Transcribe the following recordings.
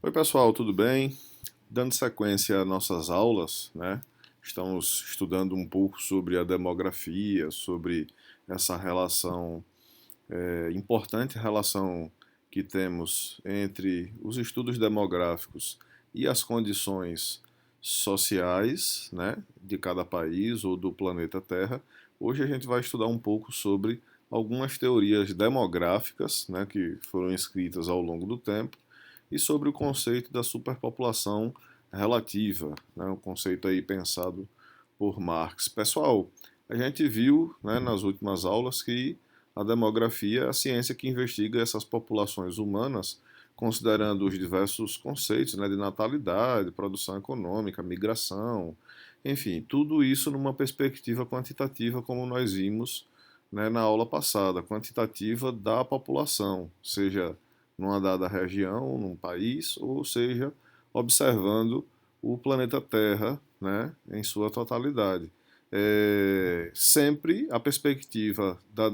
Oi, pessoal, tudo bem? Dando sequência às nossas aulas, né? Estamos estudando um pouco sobre a demografia, sobre essa relação, importante relação que temos entre os estudos demográficos e as condições sociais, né, de cada país ou do planeta Terra. Hoje a gente vai estudar um pouco sobre algumas teorias demográficas, né, que foram escritas ao longo do tempo e sobre o conceito da superpopulação relativa, né, um conceito aí pensado por Marx. Pessoal, a gente viu, né, nas últimas aulas que a demografia é a ciência que investiga essas populações humanas, considerando os diversos conceitos, né, de natalidade, produção econômica, migração, enfim, tudo isso numa perspectiva quantitativa, como nós vimos, né, na aula passada, quantitativa da população, seja numa dada região, num país, ou seja, observando o planeta Terra, né, em sua totalidade. Sempre a perspectiva da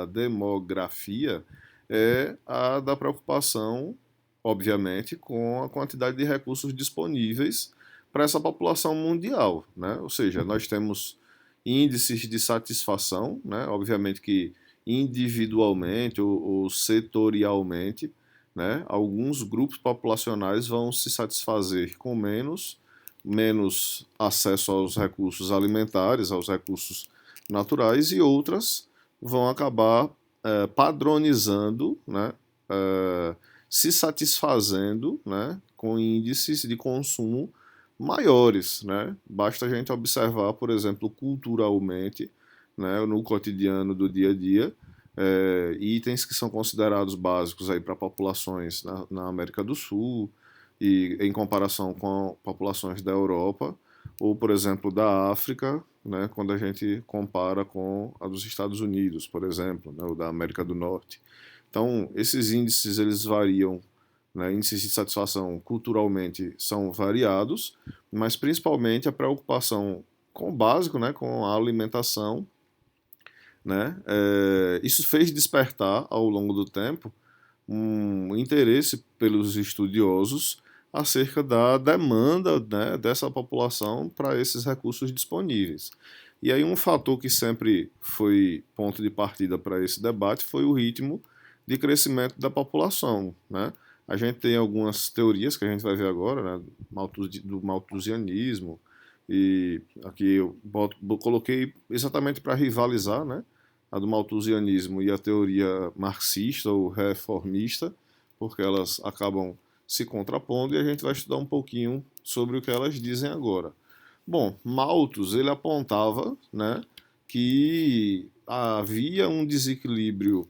demografia é a da preocupação, obviamente, com a quantidade de recursos disponíveis para essa população mundial, né? Ou seja, nós temos índices de satisfação, né? Obviamente que individualmente ou setorialmente, né? Alguns grupos populacionais vão se satisfazer com menos acesso aos recursos alimentares, aos recursos naturais, e outras vão acabar padronizando, né, se satisfazendo, né, com índices de consumo maiores. Né? Basta a gente observar, por exemplo, culturalmente, né, no cotidiano do dia a dia, itens que são considerados básicos aí para populações na América do Sul, e em comparação com populações da Europa ou, por exemplo, da África, né, quando a gente compara com a dos Estados Unidos, por exemplo, né, ou da América do Norte. Então, esses índices eles variam, né, índices de satisfação culturalmente são variados, mas principalmente a preocupação com o básico, né, com a alimentação, né, isso fez despertar ao longo do tempo um interesse pelos estudiosos acerca da demanda, né, dessa população para esses recursos disponíveis. E aí um fator que sempre foi ponto de partida para esse debate foi o ritmo de crescimento da população. Né? A gente tem algumas teorias que a gente vai ver agora, né, do malthusianismo, e aqui coloquei exatamente para rivalizar, né, a do malthusianismo e a teoria marxista ou reformista, porque elas acabam se contrapondo, e a gente vai estudar um pouquinho sobre o que elas dizem agora. Bom, Malthus ele apontava, né, que havia um desequilíbrio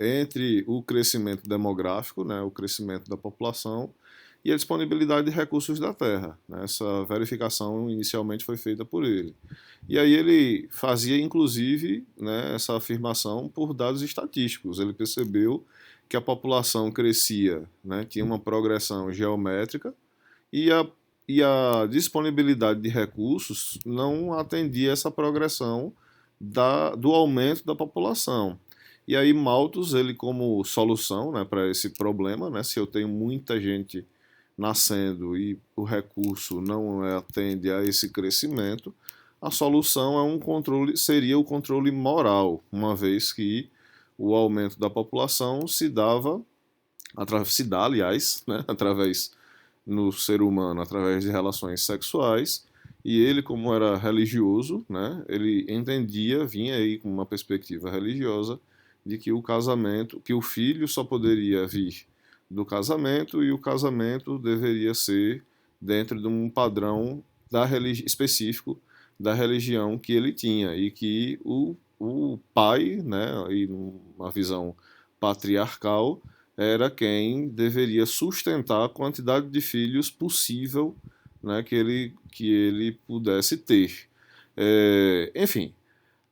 entre o crescimento demográfico, né, o crescimento da população, e a disponibilidade de recursos da terra. Né? Essa verificação inicialmente foi feita por ele. E aí ele fazia, inclusive, né, essa afirmação por dados estatísticos. Ele percebeu que a população crescia, né, tinha uma progressão geométrica, e a disponibilidade de recursos não atendia essa progressão do aumento da população. E aí Malthus, ele como solução, né, para esse problema, né, se eu tenho muita gente nascendo e o recurso não atende a esse crescimento, a solução seria o controle moral, uma vez que o aumento da população se dá, aliás, né, através no ser humano, através de relações sexuais, e ele, como era religioso, né, ele entendia, vinha aí com uma perspectiva religiosa, de que o casamento, que o filho só poderia vir do casamento, e o casamento deveria ser dentro de um padrão específico da religião que ele tinha, e que o pai, né, e uma visão patriarcal, era quem deveria sustentar a quantidade de filhos possível, né, que ele pudesse ter. Enfim,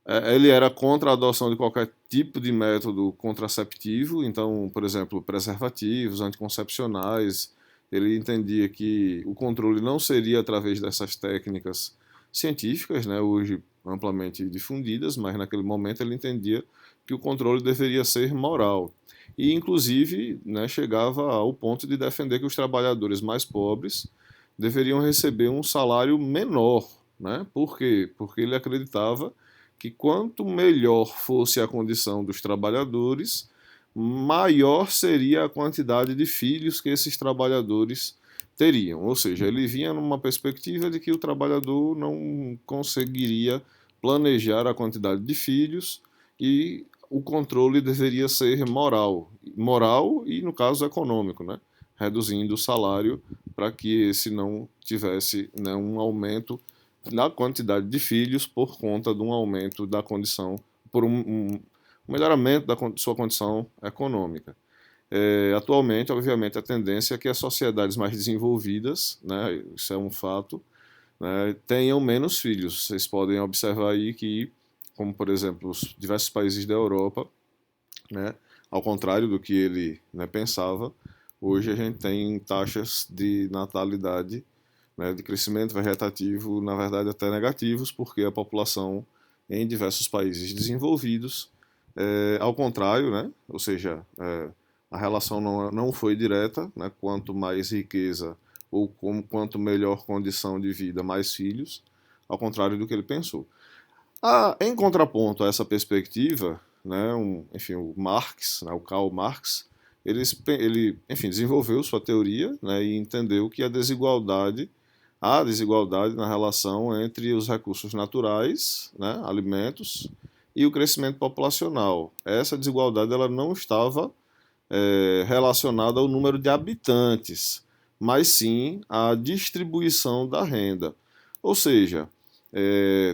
ele era contra a adoção de qualquer tipo de método contraceptivo, então, por exemplo, preservativos, anticoncepcionais. Ele entendia que o controle não seria através dessas técnicas científicas, né, hoje amplamente difundidas, mas naquele momento ele entendia que o controle deveria ser moral. e inclusive, né, chegava ao ponto de defender que os trabalhadores mais pobres deveriam receber um salário menor, né? Por quê? Porque ele acreditava que quanto melhor fosse a condição dos trabalhadores, maior seria a quantidade de filhos que esses trabalhadores teriam. Ou seja, ele vinha numa perspectiva de que o trabalhador não conseguiria planejar a quantidade de filhos e o controle deveria ser moral, moral e no caso econômico, né? Reduzindo o salário para que esse não tivesse, né, um aumento na quantidade de filhos por conta de um aumento da condição, por um melhoramento da sua condição econômica. Atualmente, obviamente, a tendência é que as sociedades mais desenvolvidas, né, isso é um fato, né, tenham menos filhos. Vocês podem observar aí que, como por exemplo, os diversos países da Europa, né, ao contrário do que ele, né, pensava, hoje a gente tem taxas de natalidade, né, de crescimento vegetativo, na verdade até negativos, porque a população em diversos países desenvolvidos, ao contrário, né, ou seja, a relação não foi direta, né, quanto mais riqueza ou quanto melhor condição de vida, mais filhos, ao contrário do que ele pensou. Em contraponto a essa perspectiva, né, enfim, o Marx, né, o Karl Marx, ele, enfim, desenvolveu sua teoria, né, e entendeu que há desigualdade na relação entre os recursos naturais, né, alimentos, e o crescimento populacional. Essa desigualdade ela não estava relacionada ao número de habitantes, mas sim à distribuição da renda. Ou seja,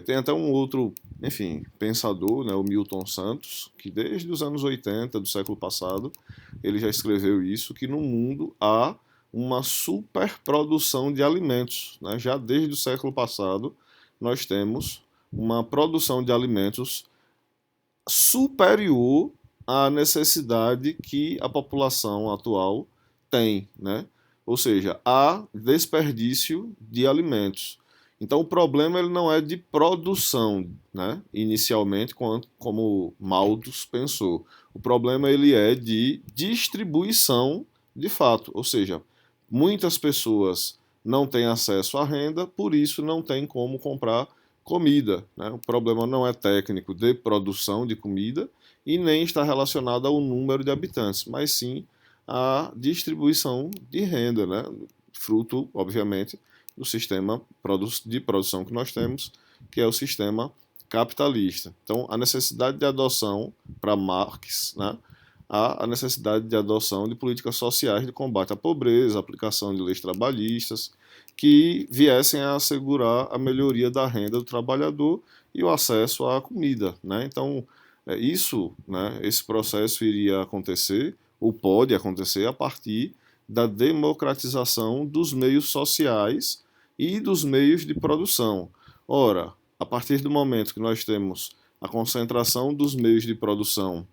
tem até um outro, enfim, pensador, né, o Milton Santos, que desde os anos 80 do século passado, ele já escreveu isso, que no mundo há uma superprodução de alimentos. Né? Já desde o século passado, nós temos uma produção de alimentos superior à necessidade que a população atual tem, né? Ou seja, há desperdício de alimentos. Então o problema ele não é de produção, né? Inicialmente, como Malthus pensou. O problema ele é de distribuição de fato, ou seja, muitas pessoas não têm acesso à renda, por isso não tem como comprar comida. Né? O problema não é técnico de produção de comida e nem está relacionado ao número de habitantes, mas sim à distribuição de renda, né? Fruto, obviamente, do sistema de produção que nós temos, que é o sistema capitalista. Então, a necessidade de adoção, para Marx, né? Há a necessidade de adoção de políticas sociais de combate à pobreza, aplicação de leis trabalhistas, que viessem a assegurar a melhoria da renda do trabalhador e o acesso à comida. Né? Então, né, esse processo iria acontecer, ou pode acontecer, a partir da democratização dos meios sociais e dos meios de produção. Ora, a partir do momento que nós temos a concentração dos meios de produção,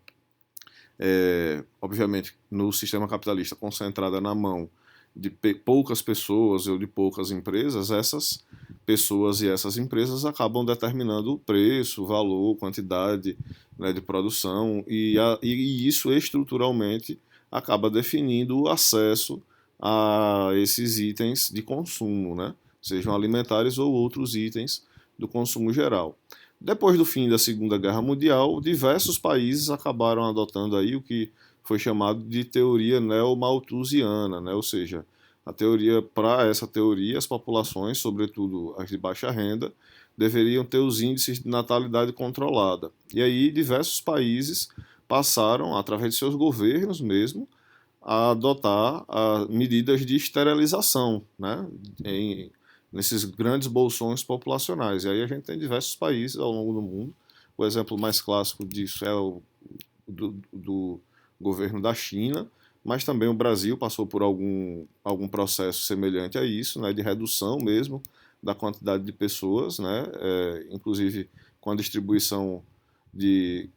obviamente, no sistema capitalista, concentrada na mão de poucas pessoas ou de poucas empresas, essas pessoas e essas empresas acabam determinando o preço, o valor, quantidade, né, de produção e isso estruturalmente acaba definindo o acesso a esses itens de consumo, né, sejam alimentares ou outros itens do consumo geral. Depois do fim da Segunda Guerra Mundial, diversos países acabaram adotando aí o que foi chamado de teoria neo-malthusiana, né? Ou seja, para essa teoria, as populações, sobretudo as de baixa renda, deveriam ter os índices de natalidade controlada. E aí diversos países passaram, através de seus governos mesmo, a adotar medidas de esterilização, né? Nesses grandes bolsões populacionais. E aí a gente tem diversos países ao longo do mundo. O exemplo mais clássico disso é o do governo da China, mas também o Brasil passou por algum processo semelhante a isso, né, de redução mesmo da quantidade de pessoas, né, inclusive com a distribuição de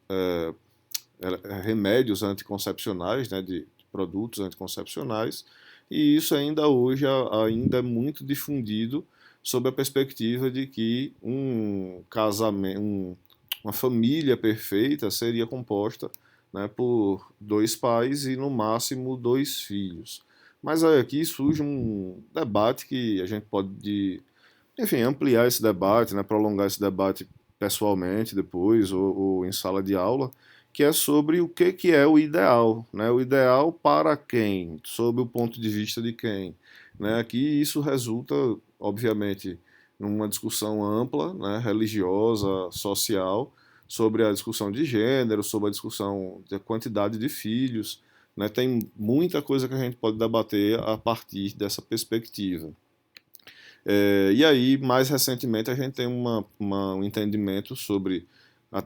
remédios anticoncepcionais, né, de produtos anticoncepcionais, e isso ainda hoje ainda é muito difundido sob a perspectiva de que um casamento, uma família perfeita seria composta né, por dois pais e no máximo dois filhos. Mas aí aqui surge um debate que a gente pode, enfim, ampliar esse debate, né, prolongar esse debate pessoalmente depois ou em sala de aula, que é sobre o que é o ideal, né? O ideal para quem, sob o ponto de vista de quem, né? Aqui isso resulta, obviamente, numa discussão ampla, né, religiosa, social, sobre a discussão de gênero, sobre a discussão da quantidade de filhos, né? Tem muita coisa que a gente pode debater a partir dessa perspectiva. E aí, mais recentemente, a gente tem um entendimento sobre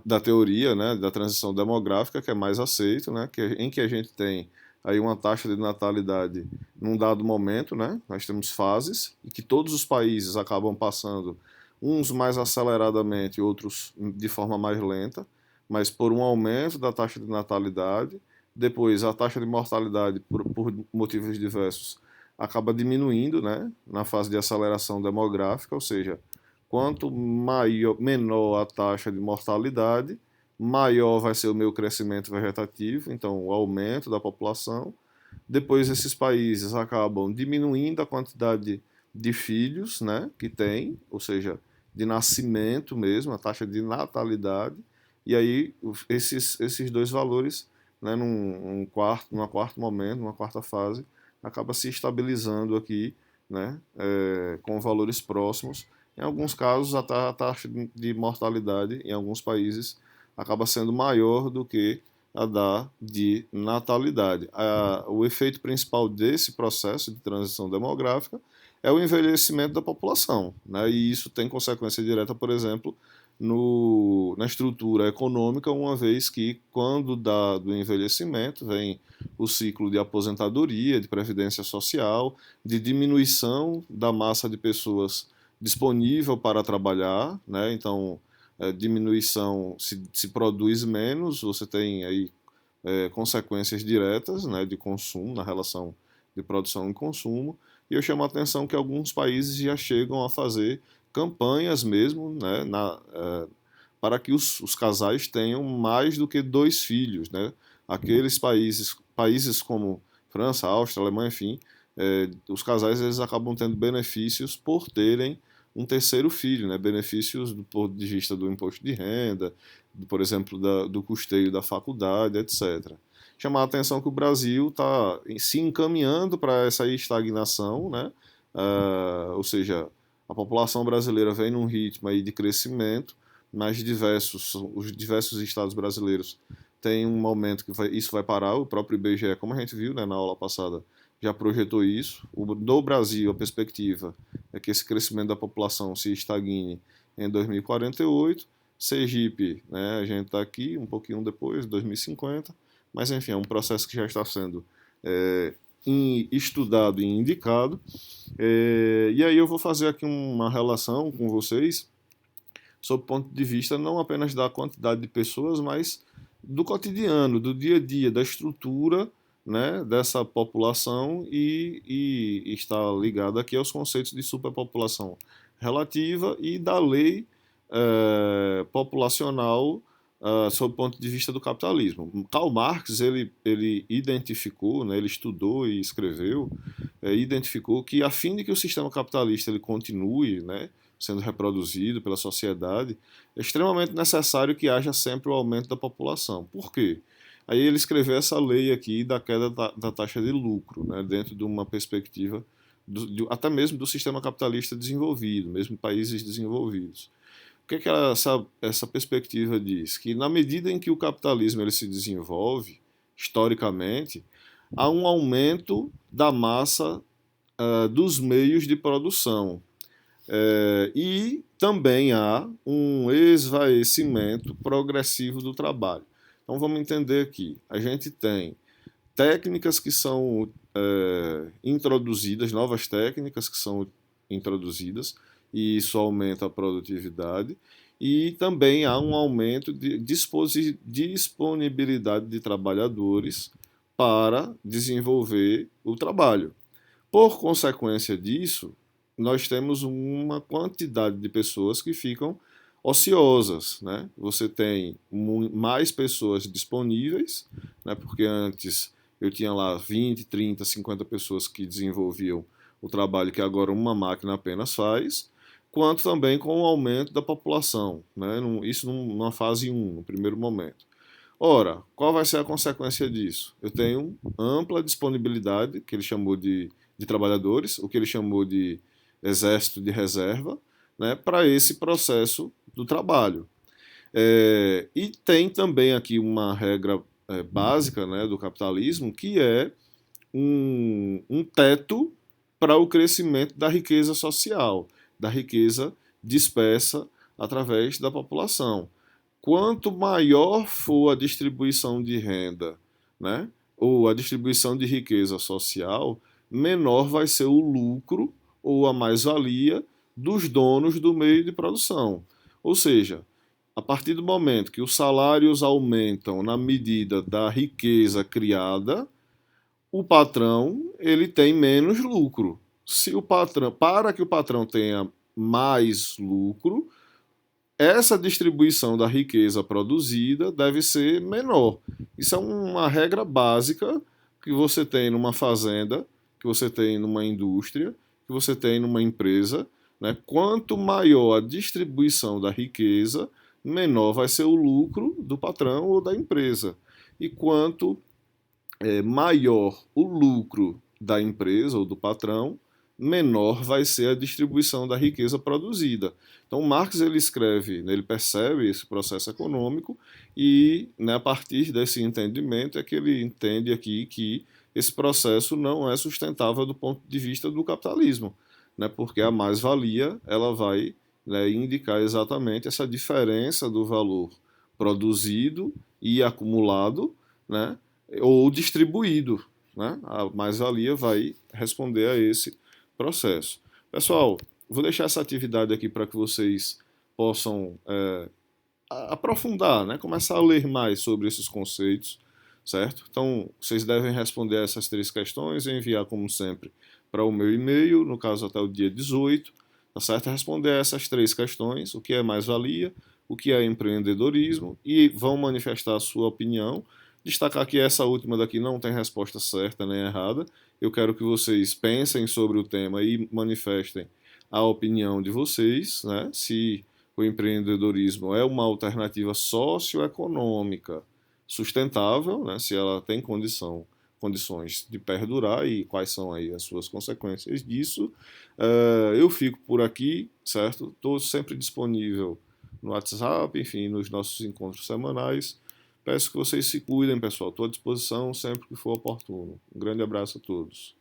da teoria, né, da transição demográfica, que é mais aceito, né, em que a gente tem aí uma taxa de natalidade num dado momento, né, nós temos fases, e que todos os países acabam passando, uns mais aceleradamente, outros de forma mais lenta, mas por um aumento da taxa de natalidade, depois a taxa de mortalidade, por motivos diversos, acaba diminuindo, né, na fase de aceleração demográfica, ou seja, quanto menor a taxa de mortalidade, maior vai ser o meu crescimento vegetativo, então o aumento da população. Depois esses países acabam diminuindo a quantidade de filhos, né, que tem, ou seja, de nascimento mesmo, a taxa de natalidade, e aí esses dois valores, né, numa quarto momento, numa quarta fase, acaba se estabilizando aqui, né, com valores próximos. Em alguns casos, a taxa de mortalidade em alguns países acaba sendo maior do que a da de natalidade. O efeito principal desse processo de transição demográfica é o envelhecimento da população, né? E isso tem consequência direta, por exemplo, na estrutura econômica, uma vez que, quando do envelhecimento, vem o ciclo de aposentadoria, de previdência social, de diminuição da massa de pessoas disponível para trabalhar, né? Então, diminuição, se produz menos, você tem aí consequências diretas, né, de consumo, na relação de produção e consumo, e eu chamo a atenção que alguns países já chegam a fazer campanhas mesmo, né, para que os casais tenham mais do que dois filhos, né? Aqueles países como França, Áustria, Alemanha, enfim, os casais eles acabam tendo benefícios por terem um terceiro filho, né? Benefícios do ponto de vista do imposto de renda, por exemplo, do custeio da faculdade, etc. Chamar a atenção que o Brasil está se encaminhando para essa estagnação, né? Ou seja, a população brasileira vem num ritmo aí de crescimento, mas os diversos estados brasileiros têm um momento que isso vai parar, o próprio IBGE, como a gente viu, né, na aula passada, já projetou isso. No Brasil, a perspectiva é que esse crescimento da população se estagne em 2048. Sergipe, né, a gente está aqui um pouquinho depois, 2050, mas enfim, é um processo que já está sendo é, estudado e indicado. E aí eu vou fazer aqui uma relação com vocês sob o ponto de vista não apenas da quantidade de pessoas, mas do cotidiano, do dia a dia, da estrutura, né, dessa população e está ligado aqui aos conceitos de superpopulação relativa e da lei populacional sob o ponto de vista do capitalismo. Karl Marx ele identificou, né, ele estudou e escreveu, identificou que a fim de que o sistema capitalista ele continue, né, sendo reproduzido pela sociedade, é extremamente necessário que haja sempre o aumento da população. Por quê? Aí ele escreveu essa lei aqui da queda da taxa de lucro, né, dentro de uma perspectiva até mesmo do sistema capitalista desenvolvido, mesmo países desenvolvidos. O que essa perspectiva diz? Que na medida em que o capitalismo ele se desenvolve, historicamente, há um aumento da massa dos meios de produção. E também há um esvaecimento progressivo do trabalho. Então vamos entender aqui. A gente tem técnicas que são introduzidas, novas técnicas que são introduzidas, e isso aumenta a produtividade, e também há um aumento de disponibilidade de trabalhadores para desenvolver o trabalho. Por consequência disso, nós temos uma quantidade de pessoas que ficam ociosas, né? Você tem mais pessoas disponíveis, né? Porque antes eu tinha lá 20, 30, 50 pessoas que desenvolviam o trabalho que agora uma máquina apenas faz, quanto também com o aumento da população, né? Isso numa fase 1, no primeiro momento. Ora, qual vai ser a consequência disso? Eu tenho ampla disponibilidade, que ele chamou de trabalhadores, o que ele chamou de exército de reserva, né, para esse processo do trabalho. E tem também aqui uma regra básica, né, do capitalismo, que é um teto para o crescimento da riqueza social, da riqueza dispersa através da população. Quanto maior for a distribuição de renda, né, ou a distribuição de riqueza social, menor vai ser o lucro ou a mais-valia dos donos do meio de produção. Ou seja, a partir do momento que os salários aumentam na medida da riqueza criada, o patrão ele tem menos lucro. Se o patrão, para que o patrão tenha mais lucro, essa distribuição da riqueza produzida deve ser menor. Isso é uma regra básica que você tem numa fazenda, que você tem numa indústria, que você tem numa empresa. Né? Quanto maior a distribuição da riqueza, menor vai ser o lucro do patrão ou da empresa. E quanto maior o lucro da empresa ou do patrão, menor vai ser a distribuição da riqueza produzida. Então, Marx ele escreve, ele percebe esse processo econômico e, né, a partir desse entendimento é que ele entende aqui que esse processo não é sustentável do ponto de vista do capitalismo, né, porque a mais-valia ela vai, né, indicar exatamente essa diferença do valor produzido e acumulado, né, ou distribuído. Né? A mais-valia vai responder a esse processo. Pessoal, vou deixar essa atividade aqui para que vocês possam aprofundar, né? Começar a ler mais sobre esses conceitos, certo? Então, vocês devem responder essas 3 questões e enviar, como sempre, para o meu e-mail, no caso até o dia 18, tá certo? Responder essas 3 questões, o que é mais-valia, o que é empreendedorismo, e vão manifestar a sua opinião. Destacar que essa última daqui não tem resposta certa nem errada. Eu quero que vocês pensem sobre o tema e manifestem a opinião de vocês, né? Se o empreendedorismo é uma alternativa socioeconômica sustentável, né? Se ela tem condições de perdurar e quais são aí as suas consequências disso. Eu fico por aqui, certo? Estou sempre disponível no WhatsApp, enfim, nos nossos encontros semanais. Peço que vocês se cuidem, pessoal. Estou à disposição sempre que for oportuno. Um grande abraço a todos.